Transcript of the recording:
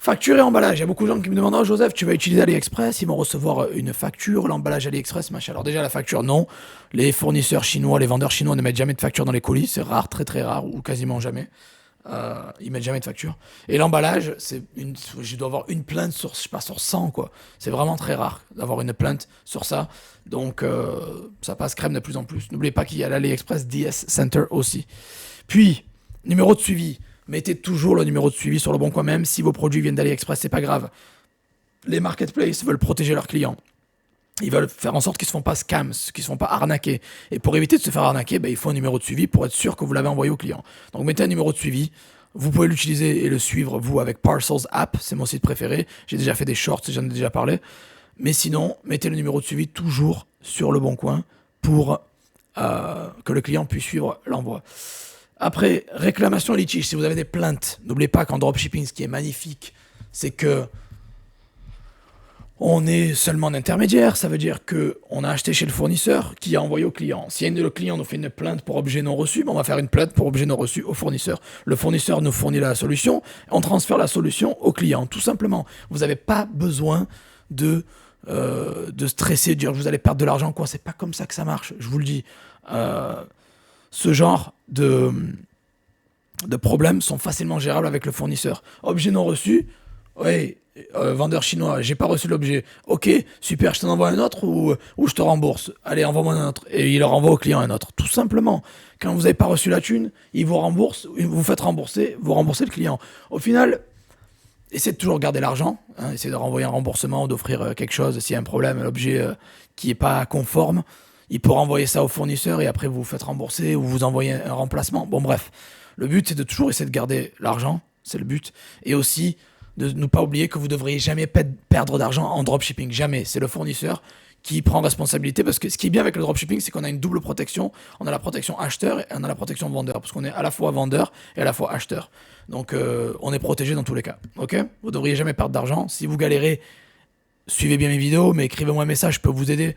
Facture et emballage. Il y a beaucoup de gens qui me demandent: oh Joseph, tu vas utiliser AliExpress, ils vont recevoir une facture, l'emballage AliExpress, machin. Alors déjà la facture, non. Les fournisseurs chinois, les vendeurs chinois ne mettent jamais de facture dans les colis, c'est rare, très très rare, ou quasiment jamais. Ils mettent jamais de facture. Et l'emballage, je dois avoir une plainte sur, je sais pas, sur 100 quoi. C'est vraiment très rare d'avoir une plainte sur ça. Donc ça passe crème de plus en plus. N'oubliez pas qu'il y a l'AliExpress DS Center aussi. Puis, numéro de suivi. Mettez toujours le numéro de suivi sur le bon coin, même si vos produits viennent d'AliExpress, c'est pas grave. Les marketplaces veulent protéger leurs clients. Ils veulent faire en sorte qu'ils ne se font pas scams, qu'ils ne se font pas arnaquer. Et pour éviter de se faire arnaquer, il faut un numéro de suivi pour être sûr que vous l'avez envoyé au client. Donc mettez un numéro de suivi. Vous pouvez l'utiliser et le suivre, vous, avec Parcels App. C'est mon site préféré. J'ai déjà fait des shorts, j'en ai déjà parlé. Mais sinon, mettez le numéro de suivi toujours sur le bon coin pour que le client puisse suivre l'envoi. Après, réclamation et litige. Si vous avez des plaintes, n'oubliez pas qu'en dropshipping, ce qui est magnifique, c'est que on est seulement un intermédiaire. Ça veut dire qu'on a acheté chez le fournisseur qui a envoyé au client. Si le client nous fait une plainte pour objet non reçu, on va faire une plainte pour objet non reçu au fournisseur. Le fournisseur nous fournit la solution, on transfère la solution au client, tout simplement. Vous n'avez pas besoin de stresser, de dire que vous allez perdre de l'argent, quoi. C'est pas comme ça que ça marche, je vous le dis. Ce genre de problèmes sont facilement gérables avec le fournisseur. Objet non reçu, oui, vendeur chinois, j'ai pas reçu l'objet. Ok, super, je t'en envoie un autre ou je te rembourse. Allez, envoie-moi un autre. Et il leur envoie au client un autre. Tout simplement. Quand vous n'avez pas reçu la thune, il vous rembourse, vous faites rembourser, vous remboursez le client. Au final, essayez de toujours garder l'argent. Essayez de renvoyer un remboursement, d'offrir quelque chose. S'il y a un problème, l'objet qui n'est pas conforme, il peut renvoyer ça au fournisseur et après vous vous faites rembourser ou vous envoyez un remplacement. Bon, bref. Le but, c'est de toujours essayer de garder l'argent. C'est le but. Et aussi, de ne pas oublier que vous ne devriez jamais perdre d'argent en dropshipping. Jamais. C'est le fournisseur qui prend responsabilité, parce que ce qui est bien avec le dropshipping, c'est qu'on a une double protection. On a la protection acheteur et on a la protection vendeur, parce qu'on est à la fois vendeur et à la fois acheteur. Donc on est protégé dans tous les cas. Ok ? Vous ne devriez jamais perdre d'argent. Si vous galérez, suivez bien mes vidéos, mais écrivez-moi un message, je peux vous aider.